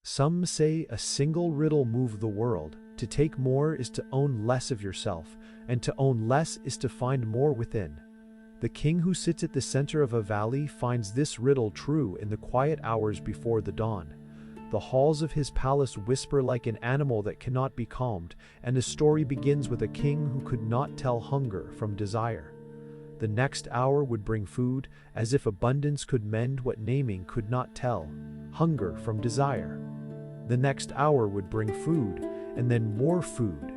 Some say a single riddle moved the world. To take more is to own less of yourself, and to own less is to find more within. The king who sits at the center of a valley finds this riddle true in the quiet hours before the dawn. The halls of his palace whisper like an animal that cannot be calmed, and the story begins with a king who could not tell hunger from desire. The next hour would bring food, as if abundance could mend what naming could not tell, hunger from desire. The next hour would bring food, and then more food.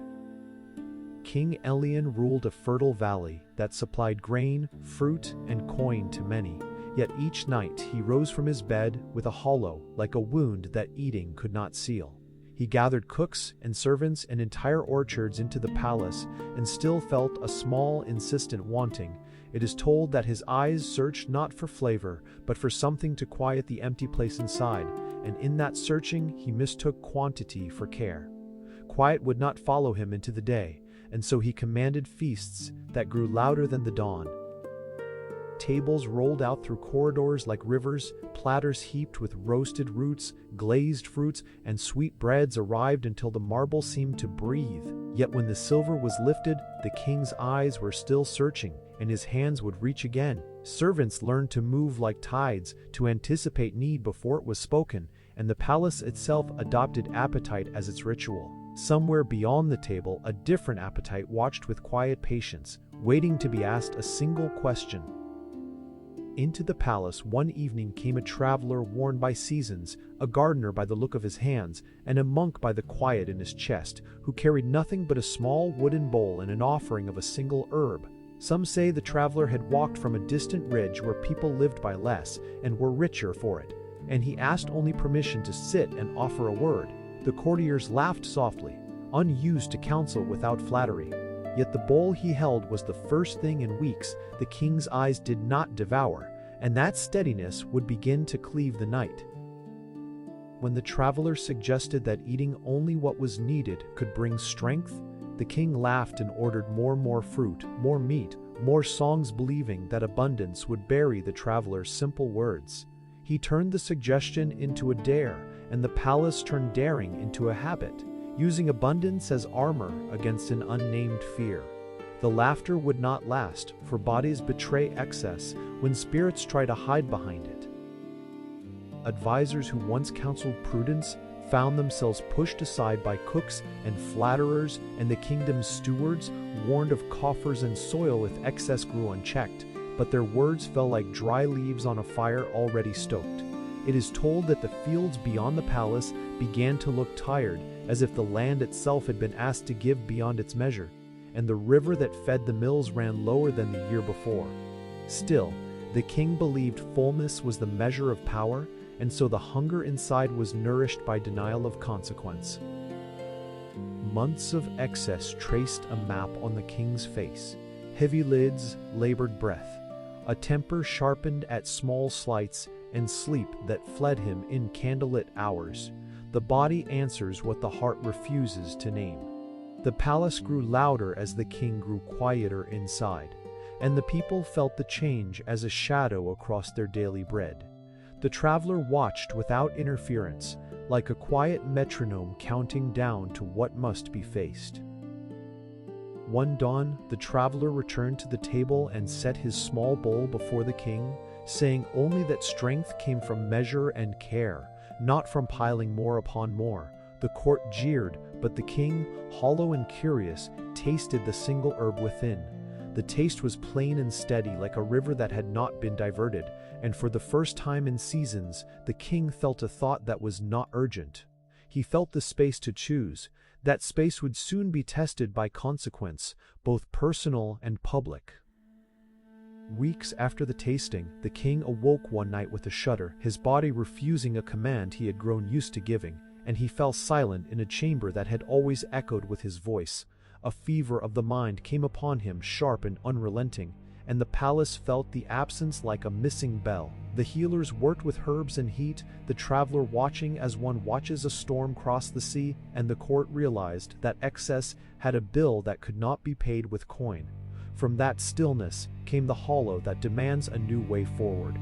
King Elian ruled a fertile valley that supplied grain, fruit, and coin to many. Yet each night he rose from his bed with a hollow like a wound that eating could not seal. He gathered cooks and servants and entire orchards into the palace and still felt a small, insistent wanting. It is told that his eyes searched not for flavor, but for something to quiet the empty place inside, and in that searching he mistook quantity for care. Quiet would not follow him into the day, and so he commanded feasts that grew louder than the dawn. Tables rolled out through corridors like rivers, platters heaped with roasted roots, glazed fruits, and sweet breads arrived until the marble seemed to breathe. Yet when the silver was lifted, the king's eyes were still searching, and his hands would reach again. Servants learned to move like tides, to anticipate need before it was spoken, and the palace itself adopted appetite as its ritual. Somewhere beyond the table, a different appetite watched with quiet patience, waiting to be asked a single question. Into the palace one evening came a traveler worn by seasons, a gardener by the look of his hands, and a monk by the quiet in his chest, who carried nothing but a small wooden bowl and an offering of a single herb. Some say the traveler had walked from a distant ridge where people lived by less and were richer for it, and he asked only permission to sit and offer a word. The courtiers laughed softly, unused to counsel without flattery. Yet the bowl he held was the first thing in weeks the king's eyes did not devour, and that steadiness would begin to cleave the night. When the traveler suggested that eating only what was needed could bring strength, the king laughed and ordered more fruit, more meat, more songs, believing that abundance would bury the traveler's simple words. He turned the suggestion into a dare, and the palace turned daring into a habit, using abundance as armor against an unnamed fear. The laughter would not last, for bodies betray excess when spirits try to hide behind it. Advisors who once counseled prudence found themselves pushed aside by cooks and flatterers, and the kingdom's stewards warned of coffers and soil if excess grew unchecked, but their words fell like dry leaves on a fire already stoked. It is told that the fields beyond the palace began to look tired, as if the land itself had been asked to give beyond its measure, and the river that fed the mills ran lower than the year before. Still, the king believed fullness was the measure of power, and so the hunger inside was nourished by denial of consequence. Months of excess traced a map on the king's face, heavy lids, labored breath, a temper sharpened at small slights, and sleep that fled him in candlelit hours. The body answers what the heart refuses to name. The palace grew louder as the king grew quieter inside, and the people felt the change as a shadow across their daily bread. The traveler watched without interference, like a quiet metronome counting down to what must be faced. One dawn, the traveler returned to the table and set his small bowl before the king, saying only that strength came from measure and care, not from piling more upon more. The court jeered, but the king, hollow and curious, tasted the single herb within. The taste was plain and steady, like a river that had not been diverted, and for the first time in seasons, the king felt a thought that was not urgent. He felt the space to choose. That space would soon be tested by consequence, both personal and public. Weeks after the tasting, the king awoke one night with a shudder, his body refusing a command he had grown used to giving, and he fell silent in a chamber that had always echoed with his voice. A fever of the mind came upon him, sharp and unrelenting, and the palace felt the absence like a missing bell. The healers worked with herbs and heat, the traveler watching as one watches a storm cross the sea, and the court realized that excess had a bill that could not be paid with coin. From that stillness came the hollow that demands a new way forward.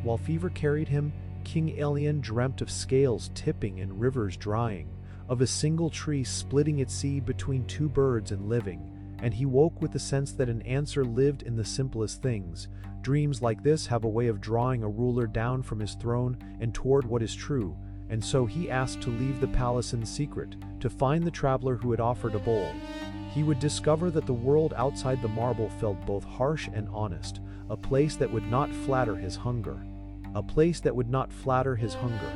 While fever carried him, King Elian dreamt of scales tipping and rivers drying, of a single tree splitting its seed between two birds and living, and he woke with the sense that an answer lived in the simplest things. Dreams like this have a way of drawing a ruler down from his throne and toward what is true, and so he asked to leave the palace in secret, to find the traveler who had offered a bowl. He would discover that the world outside the marble felt both harsh and honest, a place that would not flatter his hunger. A place that would not flatter his hunger.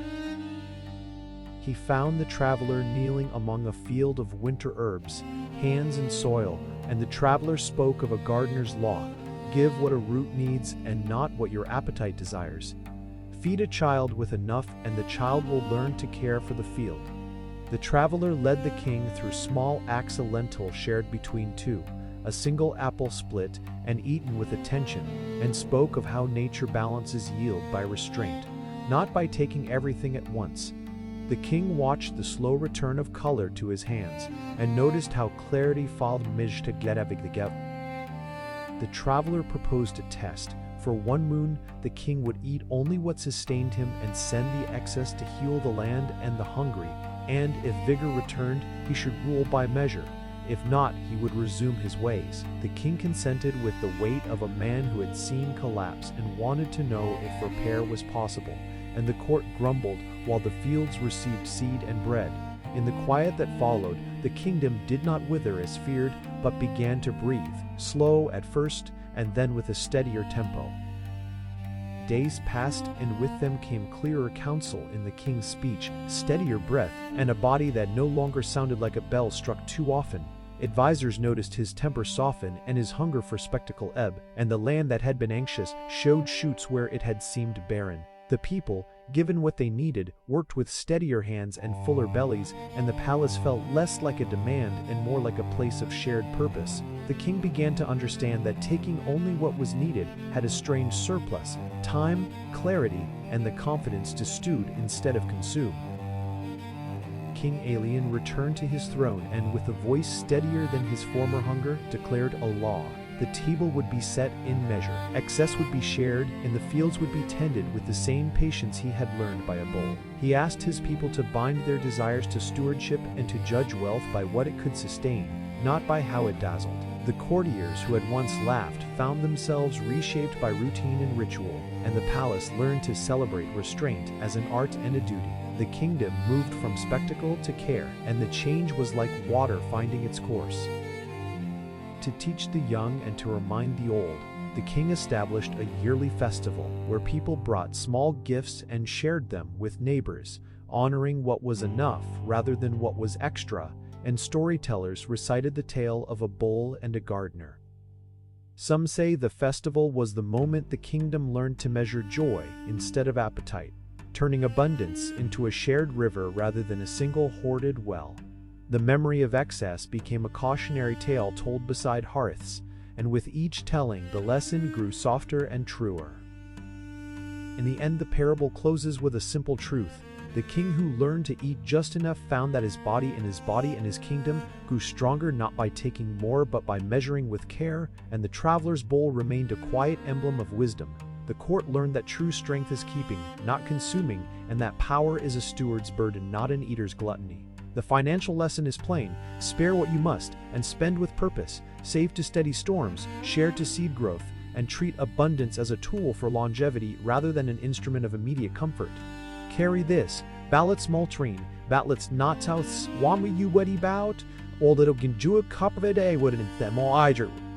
He found the traveler kneeling among a field of winter herbs, hands in soil, and the traveler spoke of a gardener's law: give what a root needs and not what your appetite desires. Feed a child with enough and the child will learn to care for the field. The traveler led the king through small acts of lentil shared between two, a single apple split and eaten with attention, and spoke of how nature balances yield by restraint, not by taking everything at once. The king watched the slow return of color to his hands, and noticed how clarity followed mij to get together. The traveler proposed a test. For 1 moon, the king would eat only what sustained him and send the excess to heal the land and the hungry, and if vigor returned, he should rule by measure. If not, he would resume his ways. The king consented with the weight of a man who had seen collapse and wanted to know if repair was possible, and the court grumbled while the fields received seed and bread. In the quiet that followed, the kingdom did not wither as feared, but began to breathe, slow at first, and then with a steadier tempo. Days passed, and with them came clearer counsel in the king's speech, steadier breath, and a body that no longer sounded like a bell struck too often. Advisors noticed his temper soften and his hunger for spectacle ebb, and the land that had been anxious showed shoots where it had seemed barren. The people, given what they needed, worked with steadier hands and fuller bellies, and the palace felt less like a demand and more like a place of shared purpose. The king began to understand that taking only what was needed had a strange surplus: time, clarity, and the confidence to stewed instead of consume. King Elian returned to his throne and, with a voice steadier than his former hunger, declared a law. The table would be set in measure, excess would be shared, and the fields would be tended with the same patience he had learned by a bowl. He asked his people to bind their desires to stewardship and to judge wealth by what it could sustain, not by how it dazzled. The courtiers who had once laughed found themselves reshaped by routine and ritual, and the palace learned to celebrate restraint as an art and a duty. The kingdom moved from spectacle to care, and the change was like water finding its course. To teach the young and to remind the old, the king established a yearly festival where people brought small gifts and shared them with neighbors, honoring what was enough rather than what was extra, and storytellers recited the tale of a bull and a gardener. Some say the festival was the moment the kingdom learned to measure joy instead of appetite, turning abundance into a shared river rather than a single hoarded well. The memory of excess became a cautionary tale told beside hearths, and with each telling, the lesson grew softer and truer. In the end, the parable closes with a simple truth. The king who learned to eat just enough found that his body and his kingdom grew stronger not by taking more but by measuring with care, and the traveler's bowl remained a quiet emblem of wisdom. The court learned that true strength is keeping, not consuming, and that power is a steward's burden, not an eater's gluttony. The financial lesson is plain: spare what you must, and spend with purpose. Save to steady storms, share to seed growth, and treat abundance as a tool for longevity rather than an instrument of immediate comfort. Carry this: ballots maltrine, ballots not south, swami you weddy bout, all that can do a cup of a day wouldn't them all